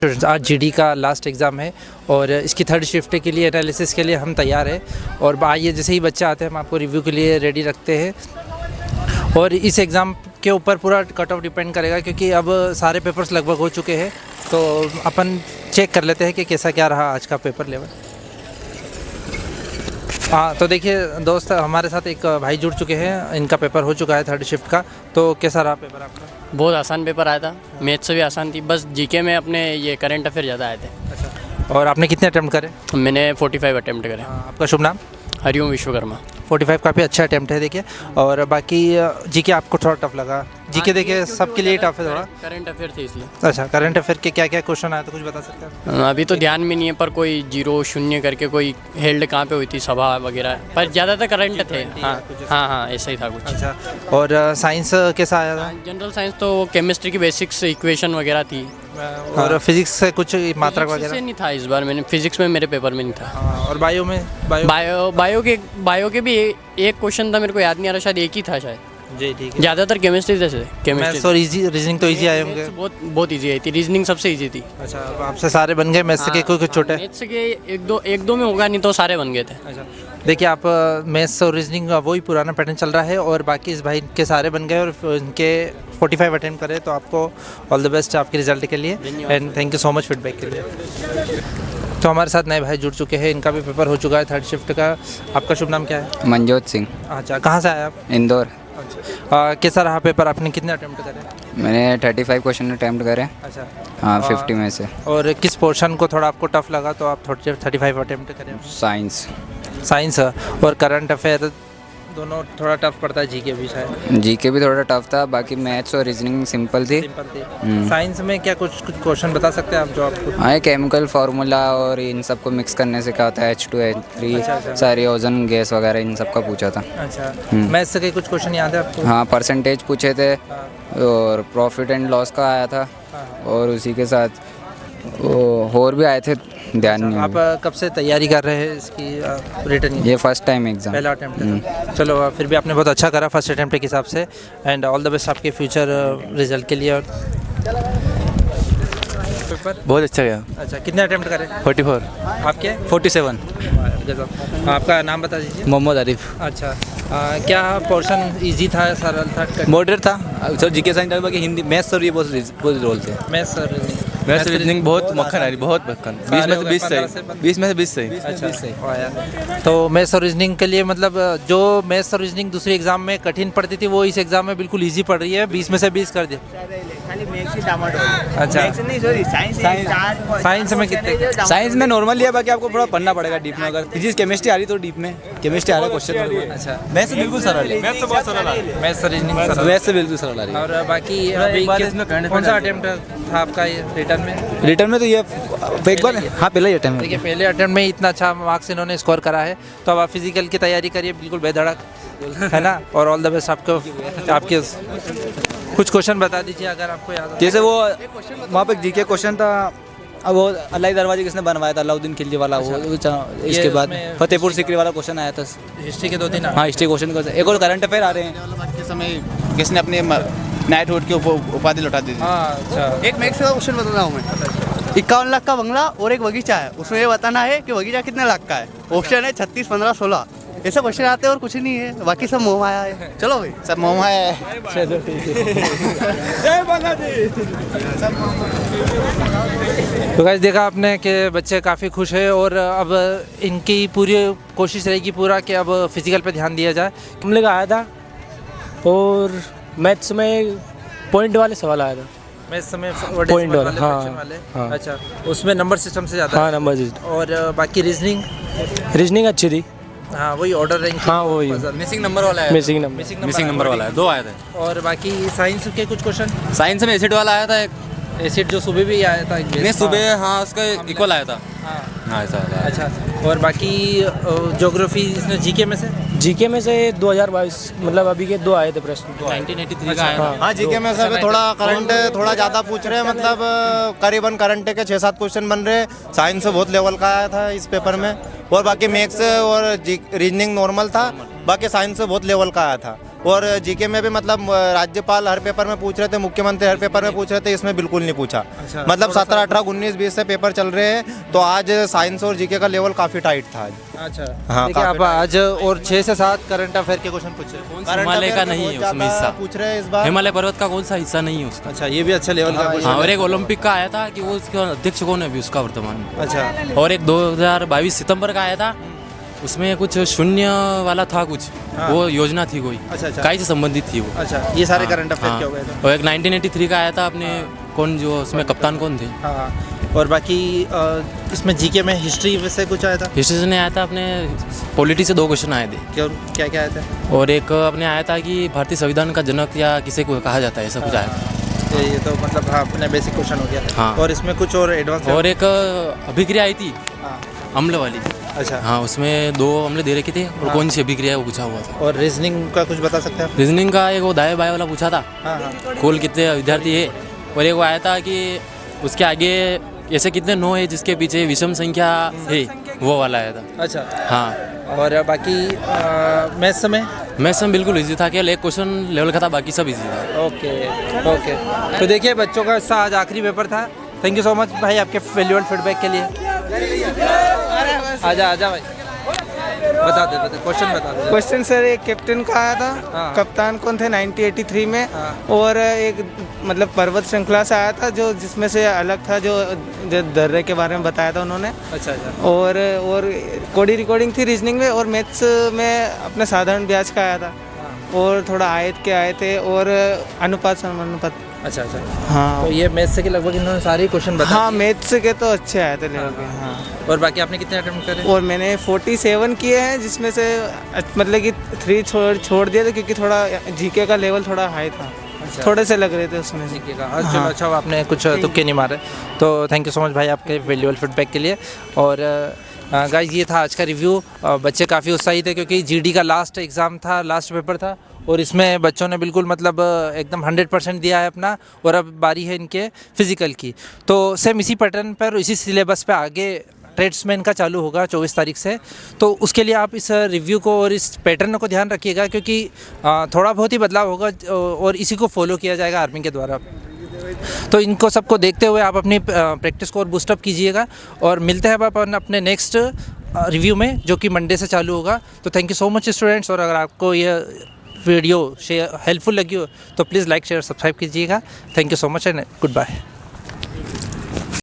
आज जीडी का last exam है और इसकी थर्ड शिफ्ट के लिए एनालिसिस के लिए हम तैयार हैं। और आइए जैसे ही बच्चे आते हैं हम आपको रिव्यू के लिए रेडी रखते हैं। और इस एग्ज़ाम के ऊपर पूरा कट ऑफ डिपेंड करेगा क्योंकि अब सारे पेपर्स लगभग हो चुके हैं, तो अपन चेक कर लेते हैं कि कैसा क्या रहा आज का पेपर लेवल। हाँ तो देखिए दोस्त, हमारे साथ एक भाई जुड़ चुके हैं, इनका पेपर हो चुका है थर्ड शिफ्ट का। तो कैसा रहा पेपर आपका? बहुत आसान पेपर आया था, मैथ्स से भी आसान थी, बस जीके में अपने ये करंट अफेयर ज़्यादा आए थे। अच्छा, और आपने कितने अटैम्प्ट करे? मैंने 45 अटैम्प्ट करे। आपका शुभ नाम? हरिओम विश्वकर्मा। 45 काफ़ी अच्छा अटैम्प्ट है देखिए। और बाकी जीके आपको थोड़ा टफ लगा? जीके देखिए सबके लिए टफ है थोड़ा। करंट अफेयर थी इसलिए। अच्छा, करंट अफेयर के क्या क्या क्वेश्चन आया तो कुछ बता सकते हैं? अभी तो ध्यान में नहीं है, पर कोई 0 0 करके कोई हेल्ड कहाँ पे हुई थी सभा वगैरह, पर ज़्यादातर करंट थे। हाँ ऐसा ही था कुछ। अच्छा, और साइंस कैसा आया था? जनरल साइंस तो केमिस्ट्री की बेसिक्स इक्वेशन वगैरह थी। और फिजिक्स से कुछ मात्रक फिजिक्स वगैरह? से नहीं था इस बार, मैंने फिजिक्स में मेरे पेपर में नहीं था। और बायो में? बायो के भी एक क्वेश्चन था, मेरे को याद नहीं आ रहा, शायद एक ही था शायद। जी ठीक है। ज़्यादातर केमिस्ट्री से मैथ्स और इजी रीजनिंग तो इजी आए होंगे? बहुत इजी आई थी, रीजनिंग सबसे इजी थी। अच्छा, अब आपसे सारे बन गए? मैथ्स के कुछ छोटे? मैथ्स के एक दो में होगा, नहीं तो सारे बन गए थे। अच्छा, देखिए आप मैथ्स और रीजनिंग वही पुराना पैटर्न चल रहा है और बाकी इस भाई के सारे बन गए और इनके 45 अटेम्प्ट करे, तो आपको ऑल द बेस्ट आपके रिजल्ट के लिए and thank you so much feedback के लिए। तो हमारे साथ नए भाई जुड़ चुके हैं, इनका भी पेपर हो चुका है थर्ड शिफ्ट का। आपका शुभ नाम क्या है? मनजोत सिंह। अच्छा, कहाँ से आए आप? इंदौर। अच्छा, कैसा रहा पेपर? आपने कितने अटेम्प्ट करे? मैंने 35 क्वेश्चन अटैम्प्ट करे। अच्छा, हाँ 50 में से। और किस पोर्शन को थोड़ा आपको टफ लगा तो आप 35 अटेम्प्ट करें? साइंस। साइंस और करंट अफेयर दोनों थोड़ा टफ पड़ता है, जीके भी शायद? जीके भी थोड़ा टफ था, बाकी मैथ्स और रीजनिंग सिंपल थी। सिंपल थी। साइंस में क्या कुछ क्वेश्चन बता सकते हैं आप जो आपको? हाँ, केमिकल फार्मूला और इन सब को मिक्स करने से क्या होता है, H2H3, अच्छा। सारी ओजोन गैस वगैरह इन सब का पूछा था। अच्छा, मैथ्स के कुछ क्वेश्चन याद है आपको? हाँ, परसेंटेज पूछे थे और प्रॉफिट एंड लॉस का आया था और उसी के साथ और भी आए थे, ध्यान नहीं। आप कब से तैयारी कर रहे हैं इसकी रिटर्न? ये फर्स्ट टाइम एग्जाम, पहला अटेम्प्ट है। चलो फिर भी आपने बहुत अच्छा करा फर्स्ट अटेम्प्ट के हिसाब से एंड ऑल द बेस्ट आपके फ्यूचर रिजल्ट के लिए। और पेपर बहुत अच्छा गया। अच्छा, कितने अटेम्प्ट करें? 44। आपके? 47। गजब। आपका नाम बता दीजिए। मोहम्मद आरिफ। अच्छा, क्या पोर्शन इजी था, सरल था? मॉडरेट था सर, जीके साइंस बाकी हिंदी मैथ्स और ये बहुत रोल थे। मैथ्स और मैथ्स रीजनिंग बहुत मक्खन आ रही, बहुत मक्खन। 20 में से 20 सही। 20 में से 20 सही। अच्छा, तो मैथ्स और रीजनिंग के लिए मतलब जो मैथ्स और रीजनिंग दूसरी एग्जाम में कठिन पड़ती थी वो इस एग्जाम में बिल्कुल इजी पड़ रही है। 20 में से 20 कर दिया। अच्छा, साइंस में कितने? साइंस में नॉर्मल लिया, बाकी आपको थोड़ा पढ़ना पड़ेगा डीप में। अगर फिजिक्स केमिस्ट्री आ रही तो डीप में केमिस्ट्री आ रहा है क्वेश्चन। अच्छा, मैथ्स बिल्कुल सरल है। मैथ्स बहुत सरल है। मैथ्स और रीजनिंग सरल। मैथ्स से बिल्कुल सरल आ रही है। और बाकी अभी कौन सा अटेम्प्ट था आपका ये रिटर्न में? रिटर्न में तो ये एक बार, हाँ पहला ही अटेम्प्ट है। देखिए पहले अटेम्प्ट में इतना अच्छा मार्क्स इन्होंने स्कोर करा है, तो अब आप फिजिकल की तैयारी करिए बिल्कुल बेधड़क, है ना? और ऑल द बेस्ट आपको। आपके कुछ क्वेश्चन बता दीजिए अगर आपको याद हो। जैसे वो वहाँ पे जीके क्वेश्चन था, अब वो अल्लाह दरवाजे किसने बनवाया था, अलाउद्दीन खिलजी वाला। वो इसके बाद फतेहपुर सीकरी वाला क्वेश्चन आया था। हिस्ट्री के 2-3? हाँ, हिस्ट्री क्वेश्चन। एक और करंट अफेयर आ रहे हैं के समय किसने अपने नाइटहुड की उपाधि लौटा दी थी। अच्छा, एक मैथ्स का क्वेश्चन बता रहा हूँ मैं। 51 लाख का बंगला और एक बगीचा है, उसमें ये बताना है कि बगीचा कितने लाख का है। ऑप्शन है 36, 15, 16। ऐसा क्वेश्चन आते हैं और कुछ नहीं है, बाकी सब मोह माया है। चलो भाई, सब मोह है। चलो ठीक है। तो गाइस देखा आपने कि बच्चे काफ़ी खुश हैं और अब इनकी पूरी कोशिश रहेगी पूरा कि अब फिजिकल पे ध्यान दिया जाए। हम लोग आया था और मैथ्स में पॉइंट वाले सवाल आया था। मैथ्स में पॉइंट वाले, फ्रैक्शन वाले। हाँ। अच्छा, उसमें नंबर सिस्टम से ज़्यादा? हाँ, नंबर जी। और बाकी रीजनिंग अच्छी थी। हाँ, वही ऑर्डर रैंक। हाँ, वही मिसिंग नंबर वाला है। मिसिंग नंबर वाला है, 2 आए थे। और बाकी साइंस के कुछ क्वेश्चन? साइंस में एसिड वाला आया था एक। एसिड जो सुबह भी आया था? नहीं, सुबह हाँ उसका इक्वल आया था। हाँ ऐसा आया। अच्छा, और बाकी ज्योग्राफी इसमें जीके में से? जीके में से 2022 मतलब अभी के 2 आए थे प्रश्न। 1983 का आया था। हाँ जीके में सब थोड़ा करंट थोड़ा ज़्यादा पूछ रहे हैं, मतलब करीबन करंट के 6-7 क्वेश्चन बन रहे। साइंस बहुत लेवल का आया था इस पेपर में, और बाकी मैथ्स और रीजनिंग नॉर्मल था, बाकी साइंस बहुत लेवल का आया था। और जीके में भी मतलब राज्यपाल हर पेपर में पूछ रहे थे, मुख्यमंत्री हर पेपर में पूछ रहे थे, इसमें बिल्कुल नहीं पूछा। मतलब 17, 18, 19, 20 से पेपर चल रहे हैं, तो आज साइंस और जीके का लेवल काफ़ी टाइट था आज। अच्छा हाँ, देखिए आप आज और 6 से 7 करंट अफेयर के क्वेश्चन पूछे। हिमालय का नहीं है उसमें हिस्सा, पूछ रहे हैं इस बार। हिमालय पर्वत का कौन सा हिस्सा नहीं है उसका। अच्छा ये भी अच्छा लेवल का हाँ, क्वेश्चन। और एक ओलंपिक का आया था कि वो उसका अध्यक्ष कौन है अभी उसका वर्तमान में। अच्छा और एक 2022 सितंबर का आया था, उसमें कुछ शून्य वाला था कुछ, वो योजना थी कोई, अच्छा। काई से संबंधित थी वो। अच्छा ये सारे करंट अफेयर हाँ, के हो गए थे। और एक 1983 का आया था अपने, कौन जो उसमें कप्तान कौन थे। हाँ और बाकी इसमें जीके में हिस्ट्री से कुछ आया था। हिस्ट्री से नहीं आया था, अपने पॉलिटी से 2 क्वेश्चन आए थे। क्या क्या आया था। और एक अपने आया था कि भारतीय संविधान का जनक या किसे को कहा जाता है, ऐसा कुछ आया था। ये तो मतलब हाँ अपने बेसिक क्वेश्चन हो गया। हाँ। और इसमें कुछ और एडवांस। और एक अभिक्रिया आई थी अम्ल वाली। अच्छा हाँ, उसमें 2 अम्ल दे रखे थे और कौन सी अभिक्रिया है वो पूछा हुआ था। और रीजनिंग का कुछ बता सकते हैं। रीजनिंग का एक वो दाएं बाएं वाला पूछा था, हाँ कुल कितने विद्यार्थी है। और एक वो आया था कि उसके आगे ऐसे कितने 9 है जिसके पीछे विषम संख्या है, वो वाला आया था। अच्छा हाँ, और बाकी मैथ्स में। मैथ्स में बिल्कुल इजी था, केवल एक क्वेश्चन लेवल का था, बाकी सब इजी था। ओके ओके तो देखिए बच्चों का इसका आज आखिरी पेपर था। थैंक यू सो मच भाई आपके वैल्यूएबल फीडबैक के लिए। आजा भाई बता दे क्वेश्चन बता दे। क्वेश्चन सर एक कैप्टन का आया था। हाँ। कप्तान कौन थे 1983 में। हाँ। और एक मतलब पर्वत श्रृंखला से आया था, जो जिसमें से अलग था, जो दर्रे के बारे में बताया था उन्होंने। अच्छा और कोडी रिकॉर्डिंग थी रीजनिंग में, और मैथ्स में अपने साधारण ब्याज का आया था। और थोड़ा आयत के आए थे, और अनुपात समानुपात। अच्छा हाँ तो ये मैथ्स से के लगभग इन्होंने सारे क्वेश्चन बताए। हाँ, मैथ्स के तो अच्छे आए थे लेवल के। हाँ और बाकी आपने कितने अटेम्प्ट करे। और मैंने 47 किए हैं, जिसमें से मतलब कि 3 छोड़ दिए थे, क्योंकि थोड़ा जीके का लेवल थोड़ा हाई था। अच्छा। थोड़े से लग रहे थे उसमें से। चलो अच्छा आपने कुछ तुक्के नहीं मारे, तो थैंक यू सो मच भाई आपके वैल्यूएबल फीडबैक के लिए। और गाइस ये था आज का रिव्यू। बच्चे काफ़ी उत्साहित थे क्योंकि जीडी का लास्ट एग्ज़ाम था, लास्ट पेपर था, और इसमें बच्चों ने बिल्कुल मतलब एकदम 100% दिया है अपना। और अब बारी है इनके फिज़िकल की, तो सेम इसी पैटर्न पर इसी सिलेबस पे आगे ट्रेड्समैन का चालू होगा 24 तारीख से। तो उसके लिए आप इस रिव्यू को और इस पैटर्न को ध्यान रखिएगा, क्योंकि थोड़ा बहुत ही बदलाव होगा और इसी को फॉलो किया जाएगा आर्मी के द्वारा। तो इनको सबको देखते हुए आप अपनी प्रैक्टिस को और बूस्टअप कीजिएगा, और मिलते हैं अपन अपने नेक्स्ट रिव्यू में, जो कि मंडे से चालू होगा। तो thank you so much students, और अगर आपको यह वीडियो शेयर हेल्पफुल लगी हो तो प्लीज़ लाइक शेयर सब्सक्राइब कीजिएगा। Thank you so much and good bye.